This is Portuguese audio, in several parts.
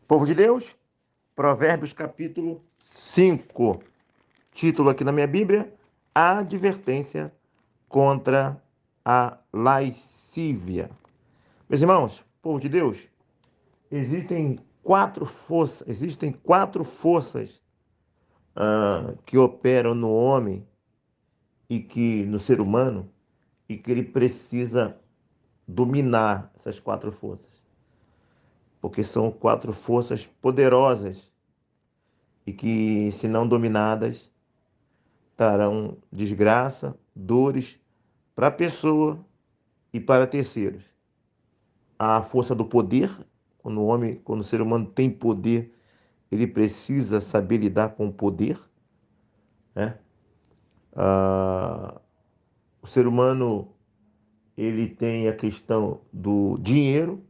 Povo de Deus, Provérbios capítulo 5. Título aqui na minha Bíblia: A advertência contra a lascívia. Meus irmãos, povo de Deus, existem quatro forças que operam no homem e que no ser humano, e que ele precisa dominar essas quatro forças. Porque são quatro forças poderosas e que, se não dominadas, trarão desgraça, dores para a pessoa e para terceiros. A força do poder, quando o ser humano tem poder, ele precisa saber lidar com o poder, né? O ser humano, ele tem a questão do dinheiro.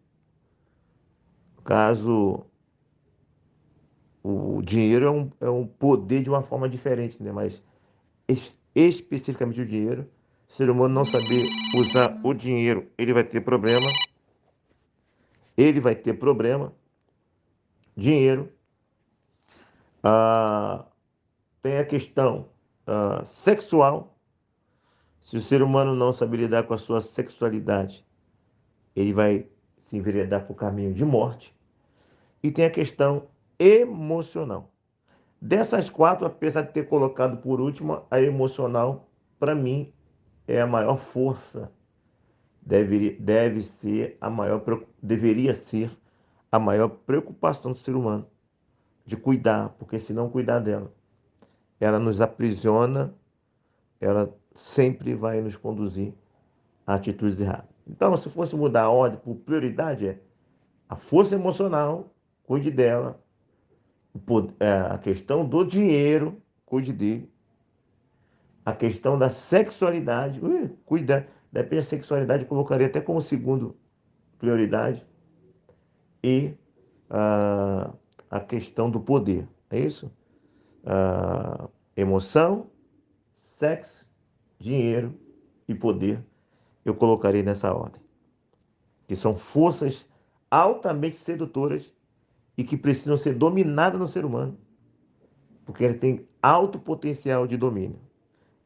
No caso, o dinheiro é um poder de uma forma diferente, né? Mas especificamente o dinheiro, se o ser humano não saber usar o dinheiro, ele vai ter problema. Ele vai ter problema. Dinheiro. Tem a questão sexual. Se o ser humano não saber lidar com a sua sexualidade, ele vai se enveredar por caminho de morte. E tem a questão emocional. Dessas quatro, apesar de ter colocado por última, a emocional, para mim, é a maior força. Deveria ser a maior preocupação do ser humano, de cuidar, porque se não cuidar dela, ela nos aprisiona, ela sempre vai nos conduzir a atitudes erradas. Então, se fosse mudar a ordem por prioridade, é a força emocional, cuide dela, a questão do dinheiro, cuide dele, a questão da sexualidade, cuida, depende da sexualidade, colocaria até como segundo prioridade, e a questão do poder, é isso? Emoção, sexo, dinheiro e poder, eu colocarei nessa ordem, que são forças altamente sedutoras e que precisam ser dominadas no ser humano, porque ele tem alto potencial de domínio.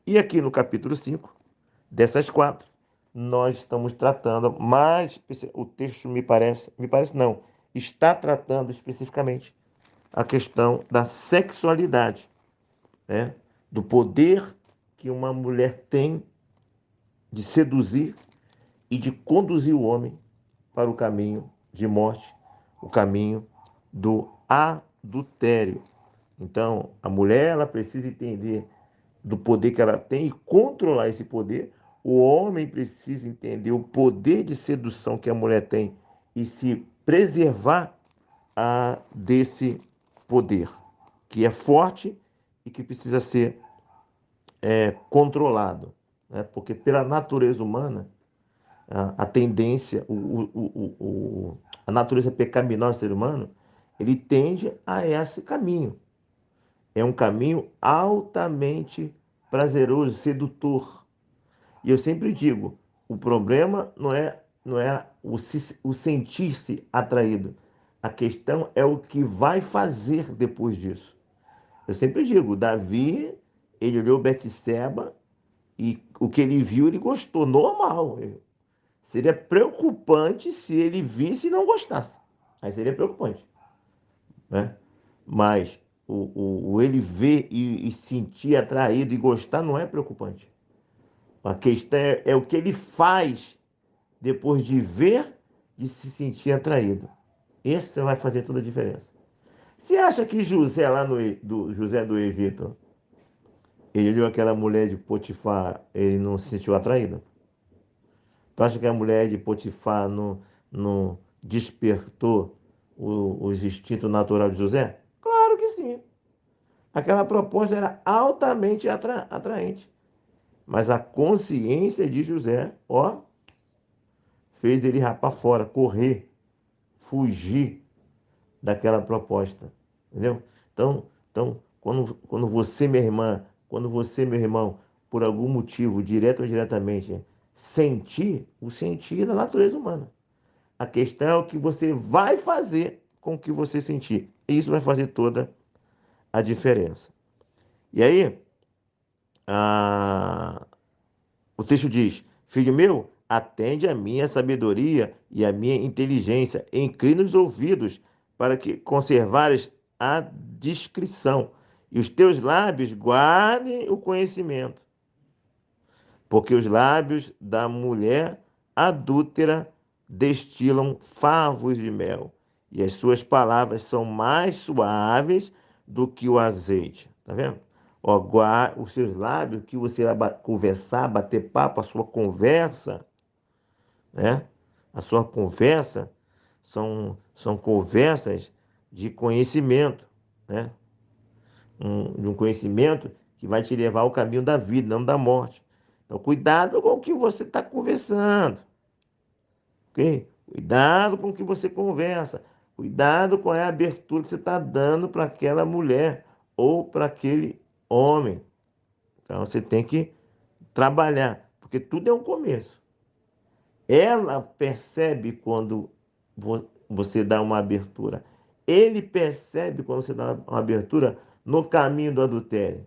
E aqui no capítulo 5, dessas quatro, nós estamos tratando mais, o texto me parece não, está tratando especificamente a questão da sexualidade, né? Do poder que uma mulher tem de seduzir e de conduzir o homem para o caminho de morte, o caminho do adultério. Então, a mulher, ela precisa entender do poder que ela tem e controlar esse poder. O homem precisa entender o poder de sedução que a mulher tem e se preservar desse poder, que é forte e que precisa ser controlado, né? Porque pela natureza humana, a tendência, a natureza pecaminosa do ser humano, ele tende a esse caminho. É um caminho altamente prazeroso, sedutor. E eu sempre digo, o problema não é o sentir-se atraído. A questão é o que vai fazer depois disso. Eu sempre digo, Davi, ele olhou Betseba e o que ele viu, ele gostou. Normal. Seria preocupante se ele visse e não gostasse. Aí seria preocupante, né? Mas o ele ver e sentir atraído e gostar não é preocupante. A questão é o que ele faz depois de ver e se sentir atraído. Esse vai fazer toda a diferença. Você acha que José, José do Egito, ele olhou aquela mulher de Potifar, ele não se sentiu atraído? Tu acha que a mulher de Potifar não despertou os instintos naturais de José? Claro que sim. Aquela proposta era altamente atraente. Mas a consciência de José, fez ele rapar fora, correr, fugir daquela proposta. Entendeu? Então quando você, minha irmã, quando você, meu irmão, por algum motivo, direto ou indiretamente, sentir, o sentir da natureza humana. A questão é o que você vai fazer com o que você sentir. Isso vai fazer toda a diferença. E aí, a... o texto diz: Filho meu, atende a minha sabedoria e a minha inteligência, inclina os ouvidos para que conservares a discrição, e os teus lábios guardem o conhecimento. Porque os lábios da mulher adúltera destilam favos de mel, e as suas palavras são mais suaves do que o azeite. Tá vendo? Ó, os seus lábios, que você vai conversar, bater papo, a sua conversa, né? A sua conversa são conversas de conhecimento, né? De um conhecimento que vai te levar ao caminho da vida, não da morte. Então, cuidado com o que você está conversando, ok? Cuidado com o que você conversa. Cuidado com a abertura que você está dando para aquela mulher ou para aquele homem. Então, você tem que trabalhar, porque tudo é um começo. Ela percebe quando você dá uma abertura. Ele percebe quando você dá uma abertura no caminho do adultério.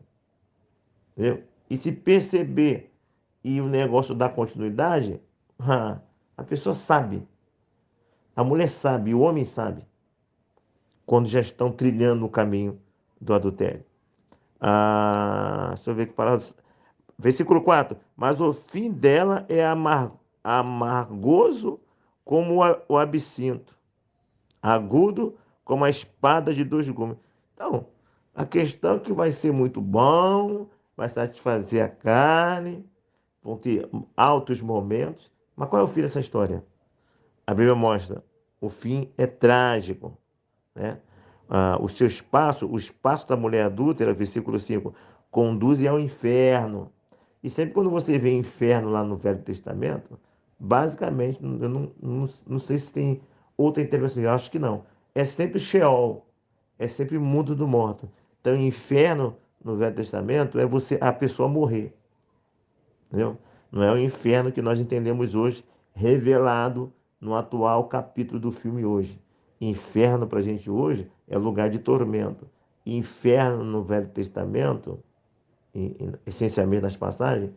Entendeu? E se perceber e o negócio dá continuidade, a pessoa sabe. A mulher sabe, o homem sabe, quando já estão trilhando o caminho do adultério. Deixa eu ver que palavra. Versículo 4. Mas o fim dela é amargoso como o absinto, agudo como a espada de dois gumes. Então, a questão é que vai ser muito bom, vai satisfazer a carne, vão ter altos momentos. Mas qual é o fim dessa história? A Bíblia mostra, o fim é trágico, né? Os passos da mulher adúltera, versículo 5, conduzem ao inferno. E sempre quando você vê inferno lá no Velho Testamento, basicamente, eu não sei se tem outra intervenção, eu acho que não. É sempre Sheol, é sempre mundo do morto. Então, inferno no Velho Testamento é a pessoa morrer, entendeu? Não é o inferno que nós entendemos hoje, revelado no atual capítulo do filme hoje. Inferno para a gente hoje é lugar de tormento. Inferno no Velho Testamento, essencialmente nas passagens,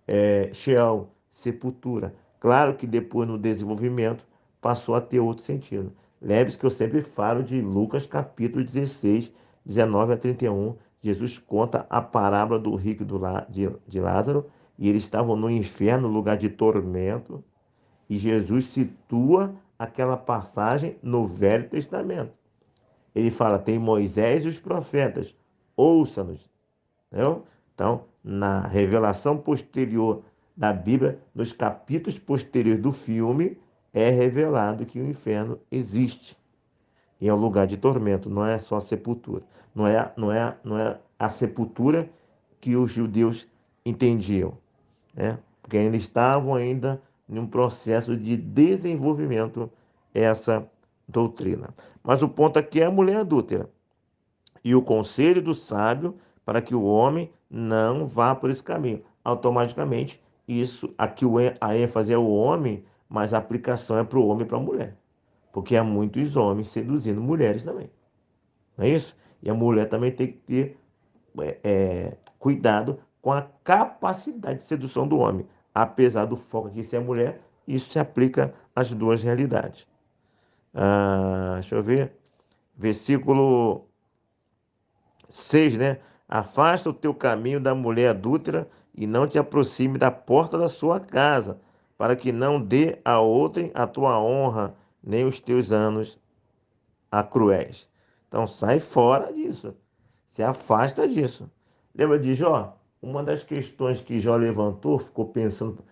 é Sheol, sepultura. Claro que depois no desenvolvimento passou a ter outro sentido. Lembre-se que eu sempre falo de Lucas capítulo 16, 19 a 31. Jesus conta a parábola do rico de Lázaro, e eles estavam no inferno, lugar de tormento, e Jesus situa aquela passagem no Velho Testamento. Ele fala, tem Moisés e os profetas, ouça-nos. Entendeu? Então, na revelação posterior da Bíblia, nos capítulos posteriores do filme, é revelado que o inferno existe. E é um lugar de tormento, não é só a sepultura. Não é a sepultura que os judeus entendiam, né? Porque ainda estavam em um processo de desenvolvimento essa doutrina. Mas o ponto aqui é a mulher adúltera e o conselho do sábio para que o homem não vá por esse caminho. Automaticamente, isso aqui a ênfase é o homem, mas a aplicação é para o homem e para a mulher. Porque há muitos homens seduzindo mulheres também. Não é isso? E a mulher também tem que ter cuidado com a capacidade de sedução do homem. Apesar do foco aqui ser a mulher, isso se aplica às duas realidades. Deixa eu ver. Versículo 6, né? Afasta o teu caminho da mulher adúltera e não te aproxime da porta da sua casa, para que não dê a outrem a tua honra, nem os teus anos a cruéis. Então sai fora disso. Se afasta disso. Lembra de Jó? Uma das questões que Jó levantou, ficou pensando,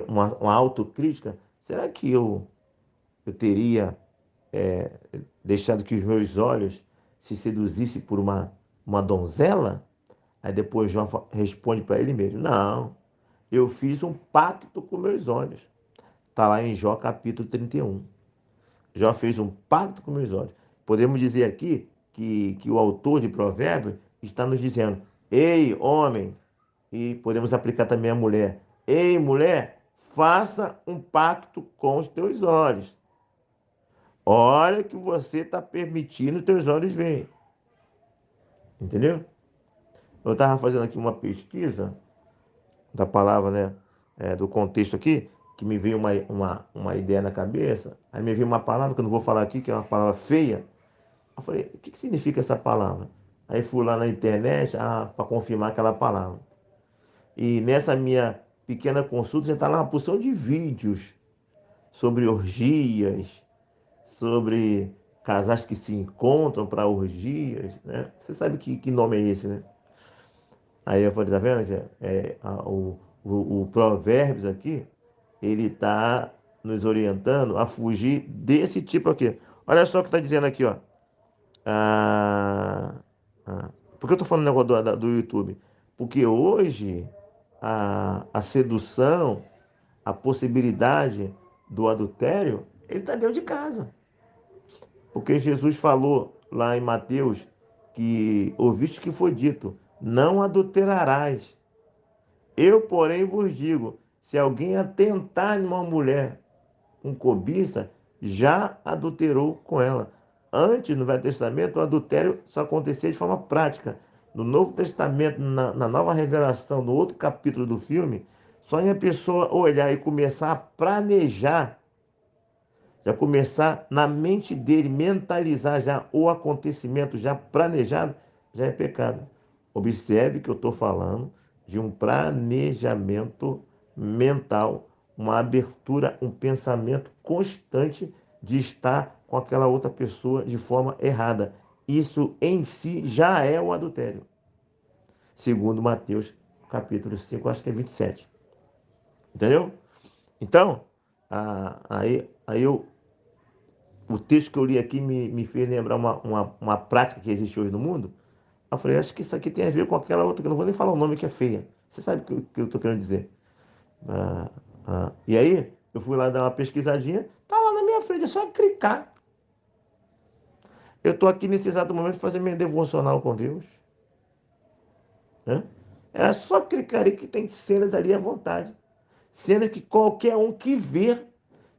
uma autocrítica, será que eu teria deixado que os meus olhos se seduzissem por uma donzela? Aí depois Jó responde para ele mesmo: Não, eu fiz um pacto com meus olhos. Está lá em Jó capítulo 31. Jó fez um pacto com meus olhos. Podemos dizer aqui que o autor de Provérbios está nos dizendo: Ei, homem, e podemos aplicar também a mulher: Ei, mulher, faça um pacto com os teus olhos. Olha que você está permitindo teus olhos verem. Entendeu? Eu estava fazendo aqui uma pesquisa da palavra, né? Do contexto aqui, que me veio uma ideia na cabeça. Aí me veio uma palavra que eu não vou falar aqui, que é uma palavra feia. Eu falei, o que significa essa palavra? Aí fui lá na internet para confirmar aquela palavra. E nessa minha pequena consulta já está lá uma porção de vídeos sobre orgias, sobre casais que se encontram para orgias, né? Você sabe que nome é esse, né? Aí eu falei, tá vendo? O Provérbios aqui, ele está nos orientando a fugir desse tipo aqui. Olha só o que está dizendo aqui, ó. Ah, por que eu estou falando negócio do YouTube? Porque hoje a sedução, a possibilidade do adultério, ele está dentro de casa. Porque Jesus falou lá em Mateus que ouviste que foi dito, não adulterarás. Eu, porém, vos digo, se alguém atentar em uma mulher com cobiça, já adulterou com ela. Antes, no Velho Testamento, o adultério só acontecia de forma prática. No Novo Testamento, na nova revelação, no outro capítulo do filme, só em a pessoa olhar e começar a planejar, já começar na mente dele, mentalizar já o acontecimento já planejado, já é pecado. Observe que eu estou falando de um planejamento mental, uma abertura, um pensamento constante de estar com aquela outra pessoa de forma errada. Isso em si já é o adultério. Segundo Mateus, capítulo 5, acho que é 27. Entendeu? Então, o texto que eu li aqui me fez lembrar uma prática que existe hoje no mundo. Eu falei, acho que isso aqui tem a ver com aquela outra, que eu não vou nem falar o nome, que é feia. Você sabe o que eu estou querendo dizer. E aí, eu fui lá dar uma pesquisadinha, tá lá na minha frente, é só clicar. Eu estou aqui nesse exato momento fazendo minha devocional com Deus. Né? Era só clicar ali que tem cenas ali à vontade. Cenas que qualquer um que ver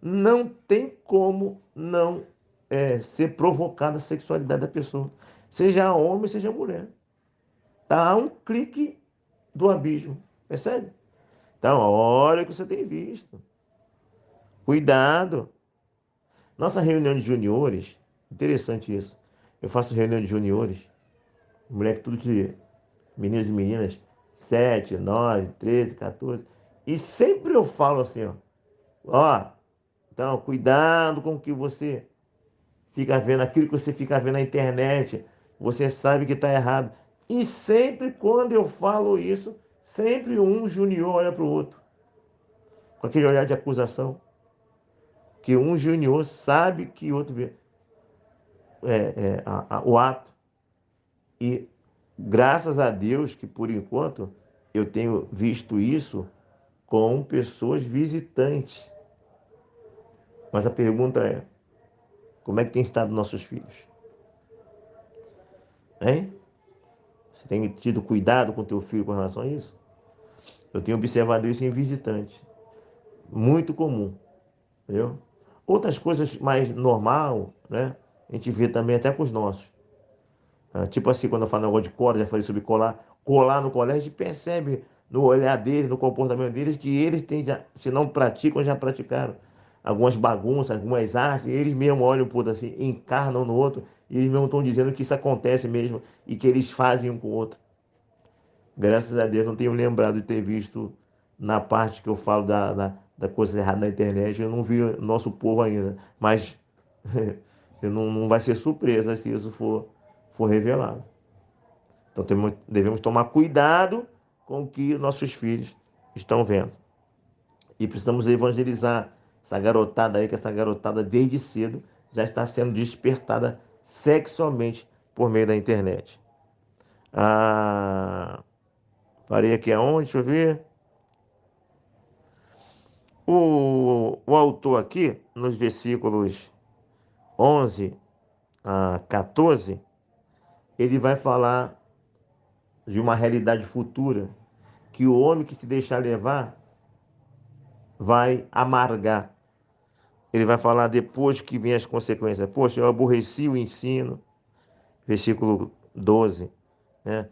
não tem como não ser provocada a sexualidade da pessoa. Seja homem, seja mulher. Está a um clique do abismo. Percebe? Então, olha o que você tem visto. Cuidado. Nossa reunião de juniores, interessante isso. Eu faço reunião de juniores, moleque tudo de meninos e meninas, 7, 9, 13, 14. E sempre eu falo assim, ó, então, cuidado com o que você fica vendo, aquilo que você fica vendo na internet, você sabe que está errado. E sempre quando eu falo isso, sempre um junior olha para o outro, com aquele olhar de acusação, que um junior sabe que o outro vê o ato. E graças a Deus que por enquanto eu tenho visto isso com pessoas visitantes. Mas a pergunta é, como é que tem estado nossos filhos? Hein? Você tem tido cuidado com teu filho com relação a isso? Eu tenho observado isso em visitantes. Muito comum, entendeu? Outras coisas mais normal, né? A gente vê também até com os nossos. Tipo assim, quando eu falo negócio de cola, já falei sobre colar. Colar no colégio, a gente percebe no olhar deles, no comportamento deles, que eles têm já, se não praticam, já praticaram. Algumas bagunças, algumas artes, eles mesmos olham por assim, encarnam no outro, e eles mesmos estão dizendo que isso acontece mesmo e que eles fazem um com o outro. Graças a Deus, não tenho lembrado de ter visto na parte que eu falo da coisa errada na internet, eu não vi nosso povo ainda. Mas não vai ser surpresa se isso for revelado. Então devemos tomar cuidado com o que nossos filhos estão vendo. E precisamos evangelizar essa garotada aí, que essa garotada desde cedo já está sendo despertada sexualmente por meio da internet. Ah, parei aqui aonde? Deixa eu ver. O autor aqui, nos versículos 11 a 14, ele vai falar de uma realidade futura, que o homem que se deixar levar vai amargar. ele vai falar depois que vem as consequências. Poxa, eu aborreci o ensino, versículo 12, né?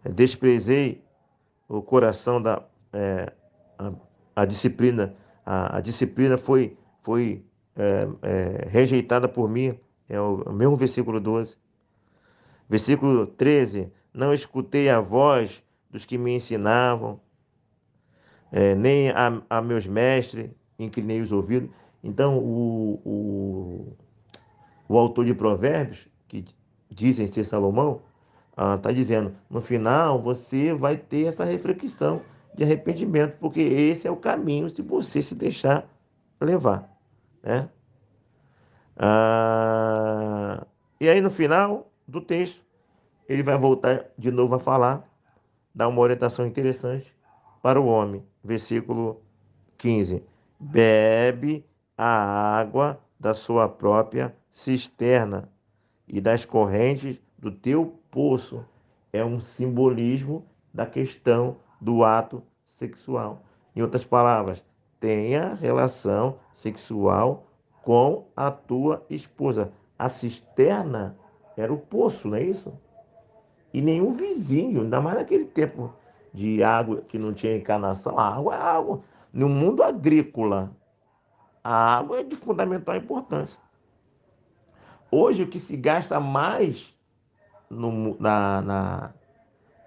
Desprezei o coração a, a disciplina. A disciplina foi rejeitada por mim. É o mesmo versículo 12. Versículo 13, não escutei a voz dos que me ensinavam, nem a meus mestres inclinei os ouvidos. Então, o autor de Provérbios, que dizem ser Salomão, está dizendo, no final você vai ter essa reflexão de arrependimento, porque esse é o caminho se você se deixar levar, né? Ah, e aí no final do texto, ele vai voltar de novo a falar, dar uma orientação interessante para o homem. Versículo 15. Bebe a água da sua própria cisterna e das correntes do teu poço. É um simbolismo da questão do ato sexual. Em outras palavras, tenha relação sexual com a tua esposa. A cisterna era o poço, não é isso? E nenhum vizinho, ainda mais naquele tempo de água que não tinha encanação, a água é água. No mundo agrícola, a água é de fundamental importância. Hoje, o que se gasta mais no, na, na,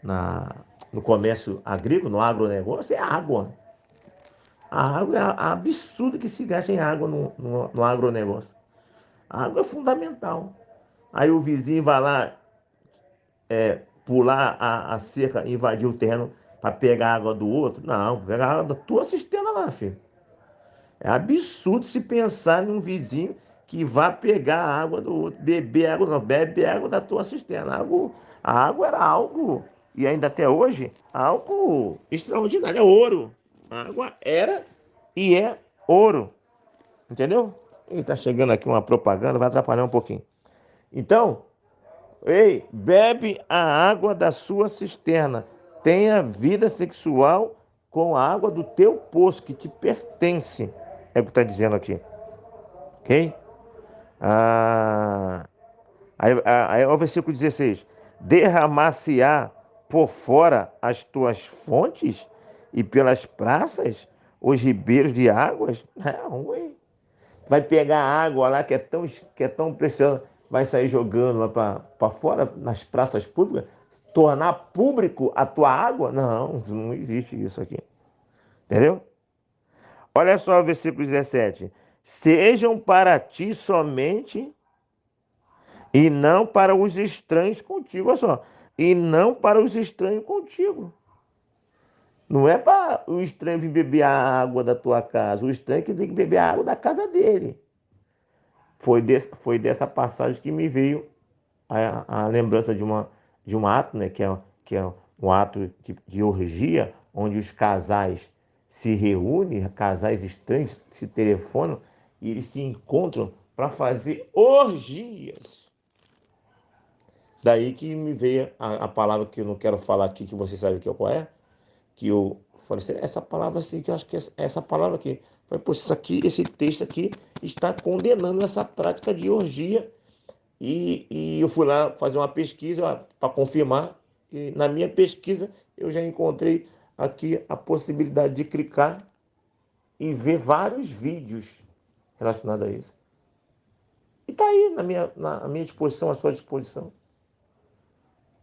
na, no comércio agrícola, no agronegócio, é água. A água é absurdo que se gasta em água no agronegócio. A água é fundamental. Aí o vizinho vai lá pular a cerca, invadir o terreno para pegar a água do outro. Não, pegar a água da tua cisterna lá, filho. É absurdo se pensar num vizinho que vá pegar a água do outro, beber água, não, bebe água da tua cisterna. A água era algo, e ainda até hoje, algo extraordinário, é ouro. A água era e é ouro, entendeu? E tá chegando aqui uma propaganda, vai atrapalhar um pouquinho. Então, ei, bebe a água da sua cisterna. Tenha vida sexual com a água do teu poço que te pertence. É o que está dizendo aqui. Ok? Ah, aí o versículo 16. Derramar-se-á por fora as tuas fontes e pelas praças os ribeiros de águas? Não, ué. Vai pegar a água lá que é tão preciosa, vai sair jogando lá para fora, nas praças públicas, tornar público a tua água? Não, não existe isso aqui. Entendeu? Olha só o versículo 17. Sejam para ti somente e não para os estranhos contigo. Olha só. E não para os estranhos contigo. Não é para o estranho vir beber a água da tua casa. O estranho que tem que beber a água da casa dele. Foi dessa passagem que me veio a lembrança de um ato, né, que é um ato de orgia, onde os casais se reúnem, casais estranhos se telefonam e eles se encontram para fazer orgias. Daí que me veio a palavra que eu não quero falar aqui, que você sabe qual é, que eu falei assim, essa palavra assim, que eu acho que é essa palavra aqui. Falei, pô, isso aqui, esse texto aqui está condenando essa prática de orgia. E eu fui lá fazer uma pesquisa para confirmar. E na minha pesquisa eu já encontrei aqui a possibilidade de clicar e ver vários vídeos relacionados a isso. E está aí na minha disposição, à sua disposição.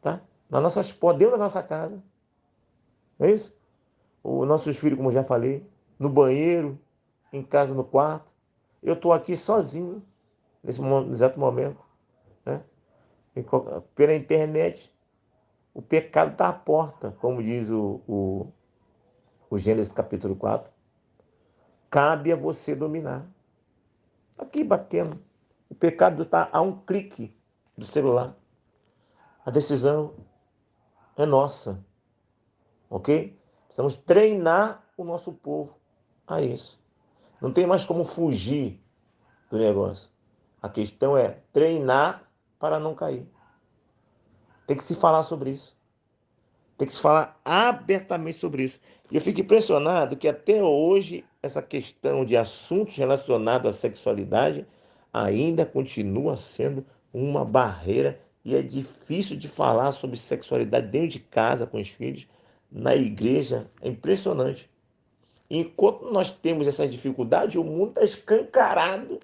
Tá? Dentro da nossa casa. Não é isso? Os nossos filhos, como eu já falei, no banheiro, em casa, no quarto. Eu estou aqui sozinho, nesse exato momento. Né? Pela internet, o pecado está à porta, como diz o Gênesis capítulo 4. Cabe a você dominar. Aqui batendo. O pecado está a um clique do celular. A decisão é nossa. Ok? Precisamos treinar o nosso povo a isso. Não tem mais como fugir do negócio. A questão é treinar para não cair. Tem que se falar sobre isso. Tem que se falar abertamente sobre isso. E eu fico impressionado que até hoje essa questão de assuntos relacionados à sexualidade ainda continua sendo uma barreira e é difícil de falar sobre sexualidade dentro de casa com os filhos, na igreja. É impressionante. Enquanto nós temos essa dificuldade, o mundo está escancarado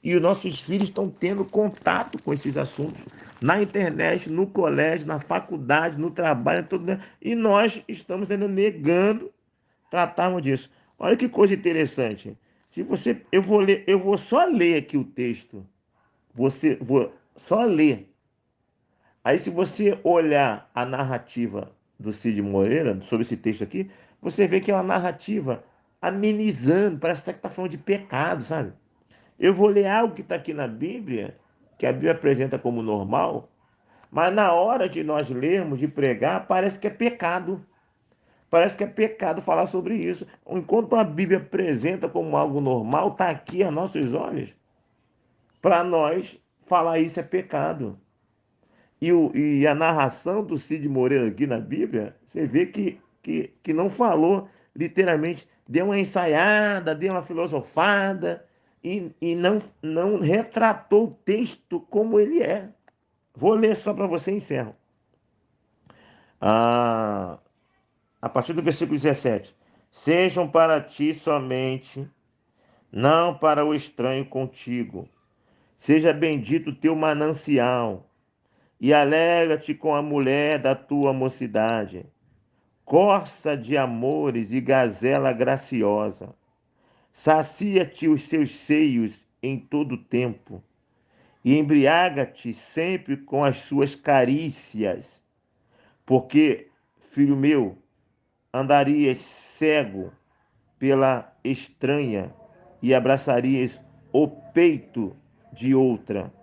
e os nossos filhos estão tendo contato com esses assuntos na internet, no colégio, na faculdade, no trabalho, tudo, e nós estamos ainda negando tratarmos disso. Olha que coisa interessante. Se você, eu vou só ler aqui o texto. Você vou só ler. Aí, se você olhar a narrativa do Cid Moreira sobre esse texto aqui, você vê que é uma narrativa amenizando, parece que está falando de pecado, sabe? Eu vou ler algo que está aqui na Bíblia, que a Bíblia apresenta como normal, mas na hora de nós lermos, de pregar, parece que é pecado. Parece que é pecado falar sobre isso. Enquanto a Bíblia apresenta como algo normal, está aqui a nossos olhos. Para nós, falar isso é pecado. E a narração do Cid Moreira aqui na Bíblia, você vê que não falou literalmente, deu uma ensaiada, deu uma filosofada e não retratou o texto como ele é. Vou ler só para você e encerro. Ah, a partir do versículo 17. Sejam para ti somente, não para o estranho contigo. Seja bendito o teu manancial, e alegra-te com a mulher da tua mocidade, corça de amores e gazela graciosa. Sacia-te os seus seios em todo tempo, e embriaga-te sempre com as suas carícias, porque, filho meu, andarias cego pela estranha e abraçarias o peito de outra,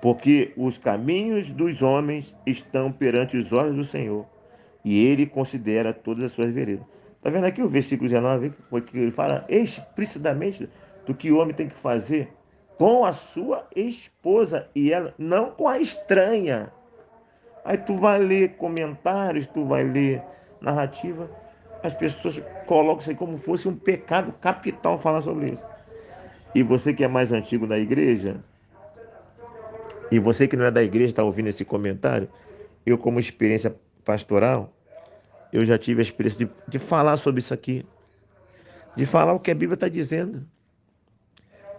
porque os caminhos dos homens estão perante os olhos do Senhor, e ele considera todas as suas veredas. Está vendo aqui o versículo 19, que ele fala explicitamente do que o homem tem que fazer com a sua esposa, e ela não com a estranha. Aí tu vai ler comentários, tu vai ler narrativa, as pessoas colocam isso aí como fosse um pecado capital falar sobre isso. E você que é mais antigo da igreja, e você que não é da igreja está ouvindo esse comentário, eu como experiência pastoral, eu já tive a experiência de falar sobre isso aqui, de falar o que a Bíblia está dizendo.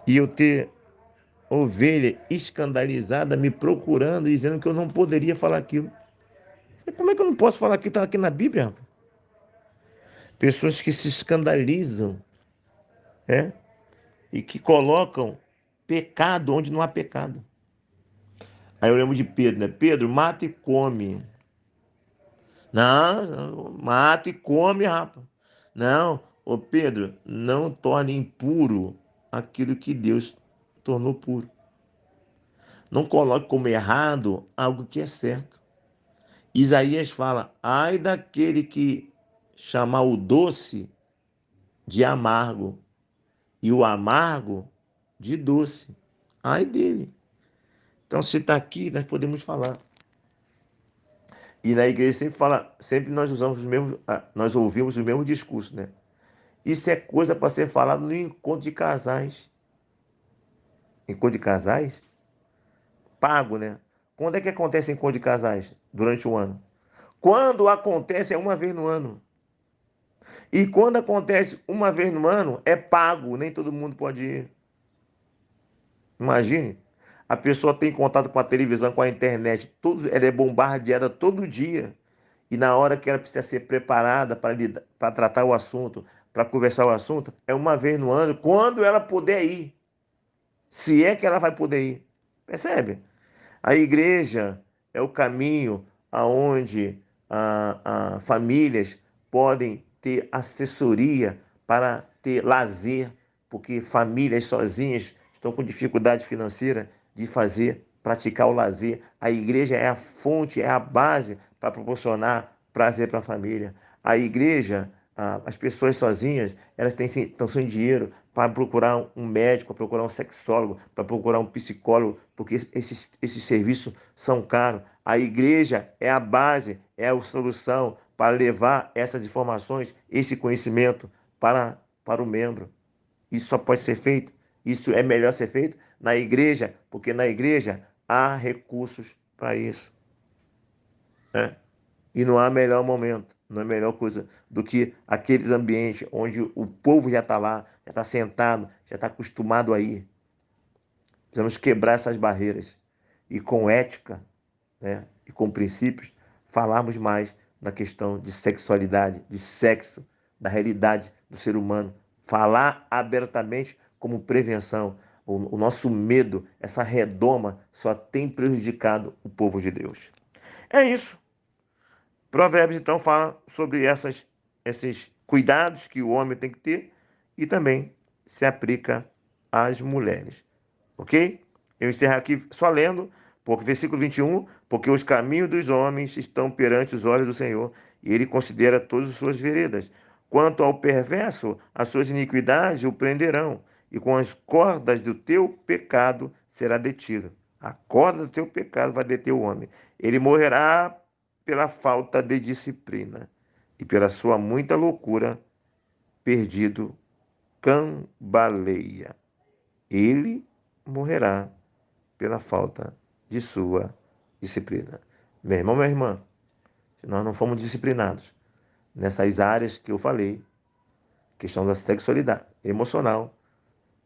E eu ter ovelha escandalizada me procurando, dizendo que eu não poderia falar aquilo. Como é que eu não posso falar aquilo que está aqui na Bíblia? Pessoas que se escandalizam, né? E que colocam pecado onde não há pecado. Aí eu lembro de Pedro, né? Pedro, mata e come. Não, mata e come, rapaz. Não, ô Pedro, não torne impuro aquilo que Deus tornou puro. Não coloque como errado algo que é certo. Isaías fala: ai daquele que chamar o doce de amargo e o amargo de doce. Ai dele. Então, se está aqui, nós podemos falar. E na igreja sempre fala, sempre nós usamos os mesmos, nós ouvimos o mesmo discurso, né? Isso é coisa para ser falado no encontro de casais. Encontro de casais? Pago, né? Quando é que acontece encontro de casais? Durante o ano. Quando acontece é uma vez no ano. E quando acontece uma vez no ano, é pago, nem todo mundo pode ir. Imagine, a pessoa tem contato com a televisão, com a internet, ela é bombardeada todo dia. E na hora que ela precisa ser preparada para tratar o assunto, para conversar o assunto, é uma vez no ano, quando ela puder ir. Se é que ela vai poder ir. Percebe? A igreja é o caminho aonde famílias podem ter assessoria para ter lazer, porque famílias sozinhas estão com dificuldade financeira de praticar o lazer. A igreja é a fonte, é a base para proporcionar prazer para a família. A igreja, as pessoas sozinhas, elas estão sem dinheiro para procurar um médico, para procurar um sexólogo, para procurar um psicólogo, porque esses serviços são caros. A igreja é a base, é a solução para levar essas informações, esse conhecimento para o membro. Isso só pode ser feito, isso é melhor ser feito na igreja, porque na igreja há recursos para isso, né? E não há melhor momento, não é melhor coisa do que aqueles ambientes onde o povo já está lá, já está sentado, já está acostumado a ir. Precisamos quebrar essas barreiras e com ética, né, e com princípios, falarmos mais na questão de sexualidade, de sexo, da realidade do ser humano. Falar abertamente como prevenção. O nosso medo, essa redoma, só tem prejudicado o povo de Deus. É isso. Provérbios, então, fala sobre esses cuidados que o homem tem que ter e também se aplica às mulheres. Ok? Eu encerro aqui só lendo, porque versículo 21, porque os caminhos dos homens estão perante os olhos do Senhor, e ele considera todas as suas veredas. Quanto ao perverso, as suas iniquidades o prenderão, e com as cordas do teu pecado será detido. A corda do teu pecado vai deter o homem. Ele morrerá pela falta de disciplina, e pela sua muita loucura, perdido, cambaleia. Ele morrerá pela falta de sua disciplina. Meu irmão, minha irmã, se nós não formos disciplinados nessas áreas que eu falei, questão da sexualidade emocional,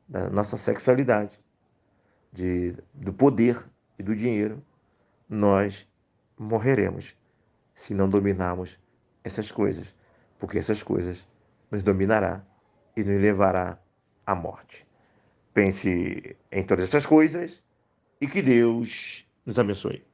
da nossa sexualidade, do poder e do dinheiro, nós morreremos se não dominarmos essas coisas, porque essas coisas nos dominará e nos levará à morte. Pense em todas essas coisas e que Deus nos abençoe.